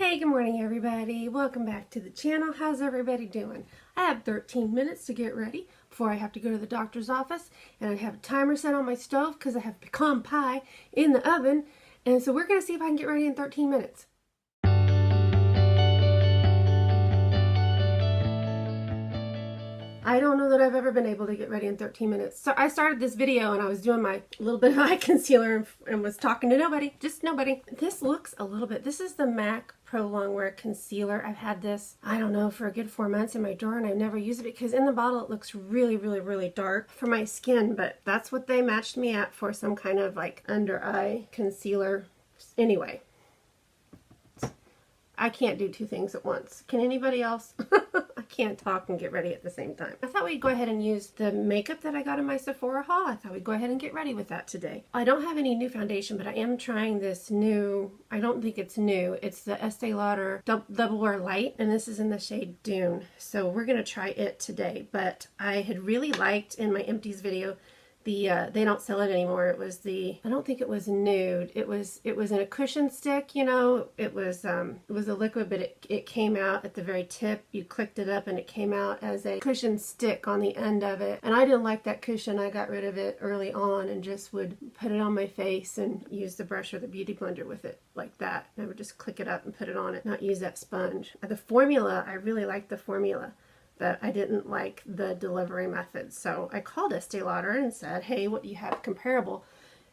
Hey, good morning everybody. Welcome back to the channel. How's everybody doing? I have 13 minutes to get ready before I have to go to the doctor's office, and I have a timer set on my stove because I have pecan pie in the oven, and so we're going to see if I can get ready in 13 minutes. I don't know that I've ever been able to get ready in 13 minutes. So I started this video and I was doing my little bit of eye concealer and was talking to nobody, just nobody. This looks a little bit, this is the MAC Pro Longwear Concealer. I've had this, I don't know, for a good 4 months in my drawer, and I've never used it because in the bottle it looks really dark for my skin, but that's what they matched me at for some kind of like under eye concealer. Anyway, I can't do two things at once. Can anybody else? I can't talk and get ready at the same time. I thought we'd go ahead and use the makeup that I got in my Sephora haul. I thought we'd go ahead and get ready with that today. I don't have any new foundation, but I am trying this new, I don't think it's new, it's the Estee Lauder Double Wear Light, and this is in the shade Dune. So we're gonna try it today, but I had really liked in my empties video they don't sell it anymore. It was I don't think it was nude. It was in a cushion stick, you know. It was a liquid, but it came out at the very tip. You clicked it up and it came out as a cushion stick on the end of it. And I didn't like that cushion. I got rid of it early on and just would put it on my face and use the brush or the beauty blender with it like that. And I would just click it up and put it on it, not use that sponge. The formula, I really liked the formula, but I didn't like the delivery method. So I called Estee Lauder and said, hey, what do you have comparable?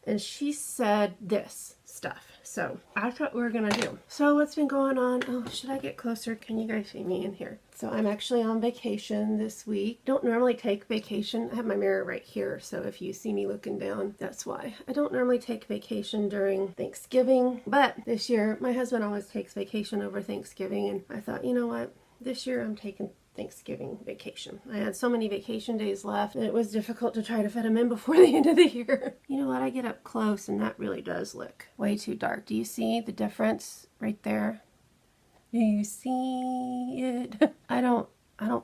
And she said this stuff. So that's what we're gonna do. So what's been going on? Oh, should I get closer? Can you guys see me in here? So I'm actually on vacation this week. Don't normally take vacation. I have my mirror right here, so if you see me looking down, that's why. I don't normally take vacation during Thanksgiving, but this year my husband always takes vacation over Thanksgiving, and I thought, you know what? This year I'm taking Thanksgiving vacation. I had so many vacation days left and it was difficult to try to fit them in before the end of the year. You know what? I get up close and that really does look way too dark. Do you see the difference right there? Do you see it? I don't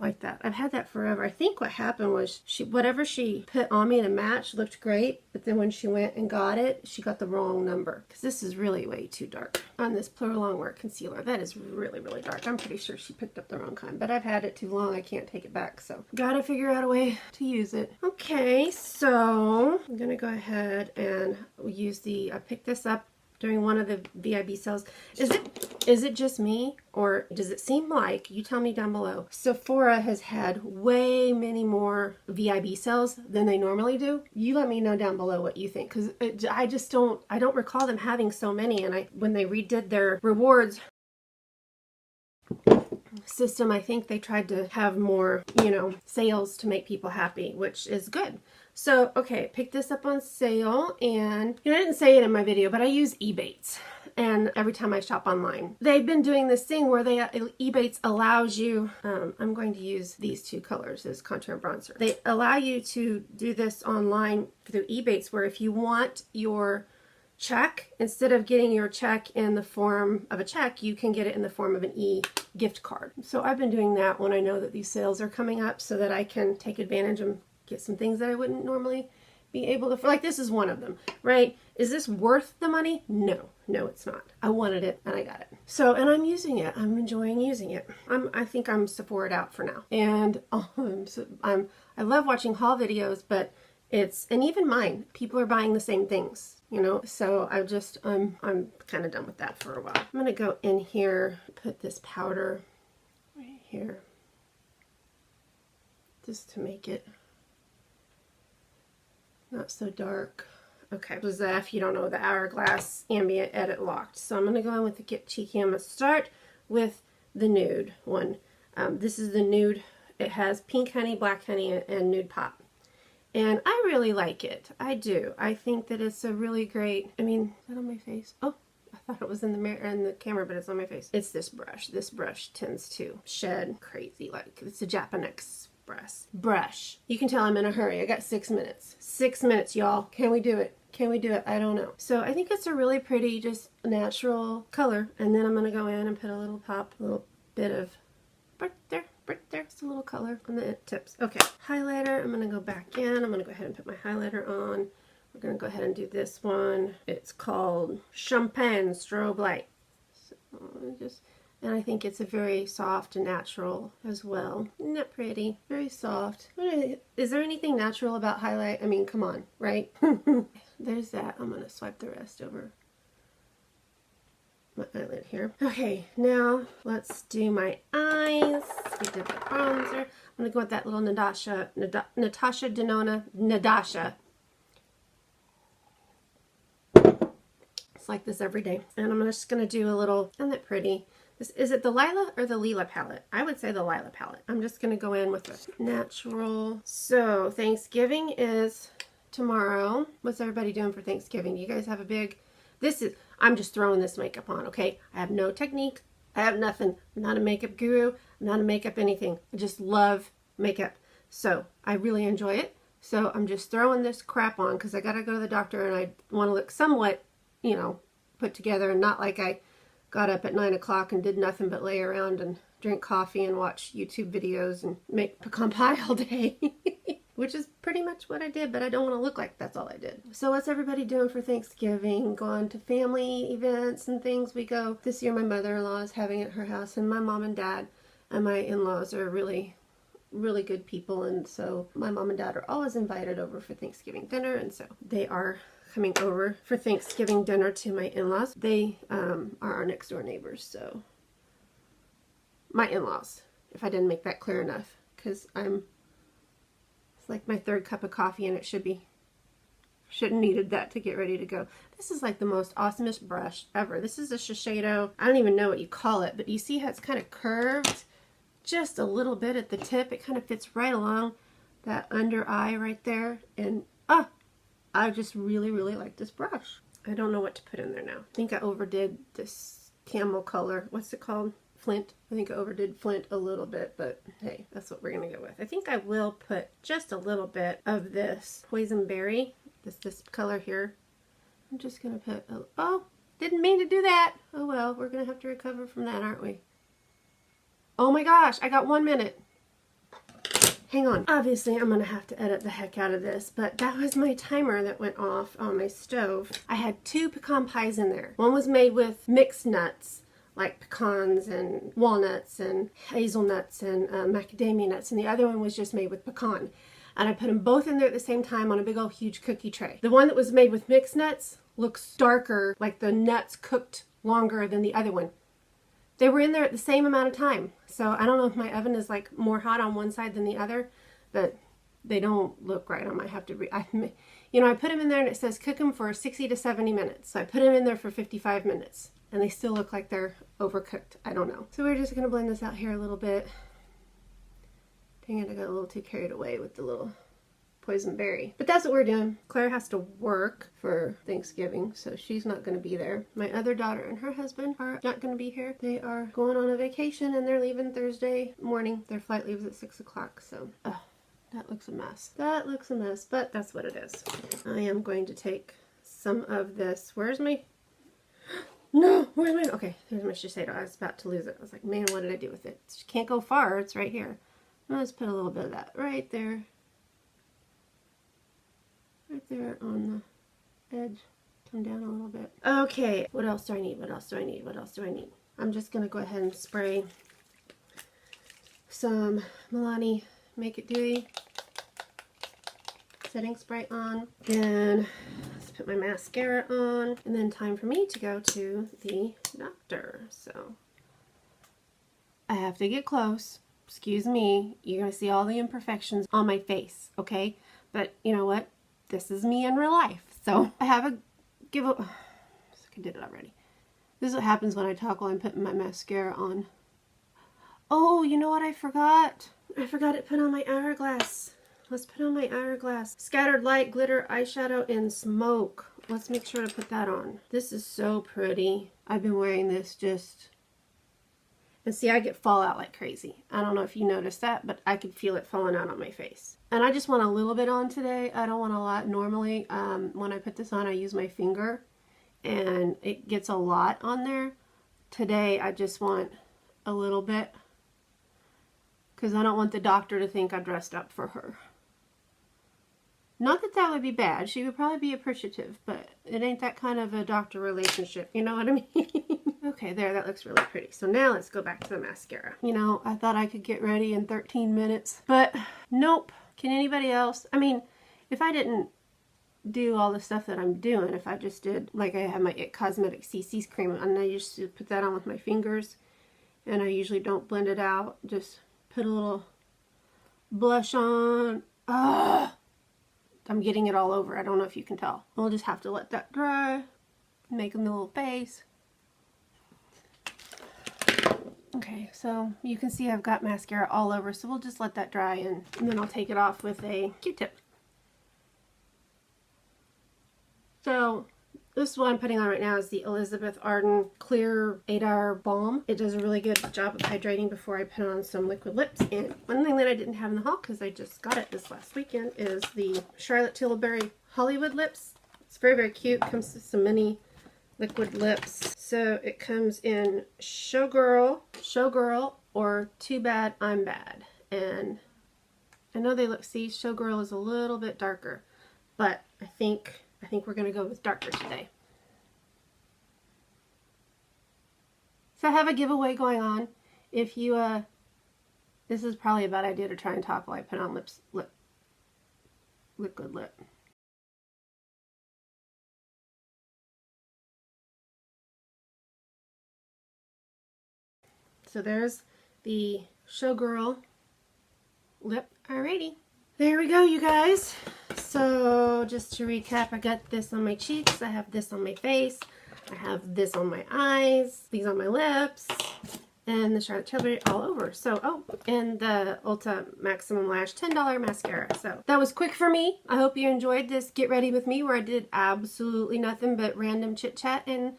like that. I've had that forever. I think what happened was whatever she put on me to match looked great, but then when she went and got it, she got the wrong number, because this is really way too dark on this Pro Longwear Concealer. That is really dark. I'm pretty sure she picked up the wrong kind, but I've had it too long. I can't take it back, so gotta figure out a way to use it. Okay, so I'm gonna go ahead and use I picked this up during one of the VIB sales. Is it just me, or does it seem like, you tell me down below, Sephora has had way many more VIB sales than they normally do? You let me know down below what you think, because I don't recall them having so many, and when they redid their rewards system, I think they tried to have more, you know, sales to make people happy, which is good. So, okay, picked this up on sale, and you know, I didn't say it in my video, but I use Ebates, and every time I shop online. They've been doing this thing where Ebates allows you, I'm going to use these two colors as contour and bronzer. They allow you to do this online through Ebates, where if you want your check, instead of getting your check in the form of a check, you can get it in the form of an e-gift card. So I've been doing that when I know that these sales are coming up, so that I can take advantage and get some things that I wouldn't normally be able to, like this is one of them, right? Is this worth the money? No, it's not. I wanted it and I got it. So, and I'm using it. I'm enjoying using it. I think I'm Sephora'd out for now. And I love watching haul videos, but and even mine, people are buying the same things, you know? So I'm kind of done with that for a while. I'm gonna go in here, put this powder right here, just to make it not so dark. Okay, this is if you don't know, the Hourglass Ambient Edit Locked. So I'm going to go in with the Get Cheeky. I'm going to start with the nude one. This is the nude. It has pink honey, black honey, and nude pop. And I really like it. I do. I think that it's a really great, I mean, is that on my face? Oh, I thought it was in the mirror and the camera, but it's on my face. It's this brush. This brush tends to shed crazy, like it's a Japanese brush. You can tell I'm in a hurry. I got 6 minutes. 6 minutes, y'all. Can we do it? Can we do it? I don't know. So I think it's a really pretty, just natural color. And then I'm going to go in and put a little pop, a little bit of right there, just a little color on the tips. Okay, highlighter. I'm going to go back in. I'm going to go ahead and put my highlighter on. We're going to go ahead and do this one. It's called Champagne Strobe Light. So just And I think it's a very soft and natural as well. Isn't that pretty? Very soft. Is there anything natural about highlight? I mean, come on, right? There's that. I'm going to swipe the rest over my eyelid here. Okay, now let's do my eyes. We did the bronzer. I'm going to go with that little Natasha Denona. It's like this every day. And I'm just going to do a little, isn't that pretty? Is it the Lila or the Lila palette? I would say the Lila palette. I'm just going to go in with a natural. So Thanksgiving is tomorrow. What's everybody doing for Thanksgiving? You guys have a big, I'm just throwing this makeup on, okay? I have no technique. I have nothing. I'm not a makeup guru. I'm not a makeup anything. I just love makeup. So I really enjoy it. So I'm just throwing this crap on because I got to go to the doctor and I want to look somewhat, you know, put together and not like I got up at 9 o'clock and did nothing but lay around and drink coffee and watch YouTube videos and make pecan pie all day. Which is pretty much what I did, but I don't want to look like that's all I did. So what's everybody doing for Thanksgiving? Going to family events and things. We go, this year my mother-in-law is having it at her house, and my mom and dad and my in-laws are really good people, and so my mom and dad are always invited over for Thanksgiving dinner, and so they are coming over for Thanksgiving dinner to my in-laws. They are our next door neighbors, so my in-laws, if I didn't make that clear enough, because it's like my third cup of coffee and it shouldn't needed that to get ready to go. This is like the most awesomest brush ever. This is a Shiseido, I don't even know what you call it, but you see how it's kind of curved just a little bit at the tip. It kind of fits right along that under eye right there, and I just really like this brush. I don't know what to put in there now. I think I overdid this camel color. What's it called? Flint. I think I overdid Flint a little bit, but hey, that's what we're gonna go with. I think I will put just a little bit of this Poison Berry, this color here. I'm just gonna put oh, didn't mean to do that. Oh well, we're gonna have to recover from that, aren't we? Oh my gosh, I got 1 minute. Hang on. Obviously, I'm going to have to edit the heck out of this, but that was my timer that went off on my stove. I had 2 pecan pies in there. One was made with mixed nuts, like pecans and walnuts and hazelnuts and macadamia nuts, and the other one was just made with pecan. And I put them both in there at the same time on a big old huge cookie tray. The one that was made with mixed nuts looks darker, like the nuts cooked longer than the other one. They were in there at the same amount of time. So I don't know if my oven is like more hot on one side than the other, but they don't look right. I might have to I put them in there and it says cook them for 60 to 70 minutes. So I put them in there for 55 minutes and they still look like they're overcooked. I don't know. So we're just going to blend this out here a little bit. Dang it, I got a little too carried away with the little Poison Berry. But that's what we're doing. Claire has to work for Thanksgiving, so she's not going to be there. My other daughter and her husband are not going to be here. They are going on a vacation and they're leaving Thursday morning. Their flight leaves at 6 o'clock, so that looks a mess. That looks a mess, but that's what it is. I am going to take some of this. Where's my... No, where's my... Okay, there's my Shiseido. I was about to lose it. I was like, man, what did I do with it? It can't go far. It's right here. I'm going to put a little bit of that right there. Right there on the edge. Come down a little bit. Okay, what else do I need? What else do I need? What else do I need? I'm just going to go ahead and spray some Milani Make It Dewy setting spray on. Then let's put my mascara on. And then time for me to go to the doctor. So I have to get close. Excuse me. You're going to see all the imperfections on my face, okay? But you know what? This is me in real life. So I have a I did it already. This is what happens when I talk while I'm putting my mascara on. Oh, you know what I forgot? I forgot to put on my hourglass. Let's put on my hourglass. Scattered Light Glitter Eyeshadow in Smoke. Let's make sure to put that on. This is so pretty. I've been wearing this just... And see, I get fallout like crazy. I don't know if you noticed that, but I could feel it falling out on my face. And I just want a little bit on today. I don't want a lot. Normally, when I put this on, I use my finger. And it gets a lot on there. Today, I just want a little bit. Because I don't want the doctor to think I dressed up for her. Not that that would be bad. She would probably be appreciative. But it ain't that kind of a doctor relationship. You know what I mean? Okay, there, that looks really pretty. So now let's go back to the mascara. You know, I thought I could get ready in 13 minutes, but nope. Can anybody else? I mean, if I didn't do all the stuff that I'm doing, if I just did, like I have my It Cosmetics CC's cream, and I used to put that on with my fingers, and I usually don't blend it out, just put a little blush on. Ah, I'm getting it all over. I don't know if you can tell. We'll just have to let that dry, make a little face. Okay, so you can see I've got mascara all over, so we'll just let that dry, and then I'll take it off with a Q-tip. So this one I'm putting on right now is the Elizabeth Arden Clear 8-Hour Balm. It does a really good job of hydrating before I put on some liquid lips. And one thing that I didn't have in the haul, because I just got it this last weekend, is the Charlotte Tilbury Hollywood Lips. It's very, very cute. It comes with some mini liquid lips. So it comes in Showgirl, or Too Bad I'm Bad. And I know they look, see, Showgirl is a little bit darker, but I think we're going to go with darker today. So I have a giveaway going on. If you, this is probably a bad idea to try and talk while I put on liquid lip. So there's the Showgirl lip. Alrighty. There we go, you guys. So just to recap, I got this on my cheeks, I have this on my face, I have this on my eyes, these on my lips, and the Charlotte Tilbury all over. So, oh, and the Ulta Maximum Lash $10 mascara. So that was quick for me. I hope you enjoyed this Get Ready With Me, where I did absolutely nothing but random chit chat, and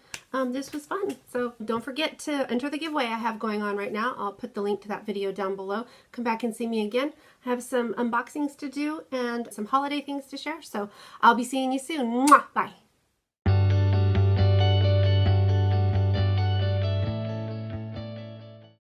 this was fun. So don't forget to enter the giveaway I have going on right now. I'll put the link to that video down below. Come back and see me again. I have some unboxings to do and some holiday things to share. So I'll be seeing you soon. Mwah! Bye.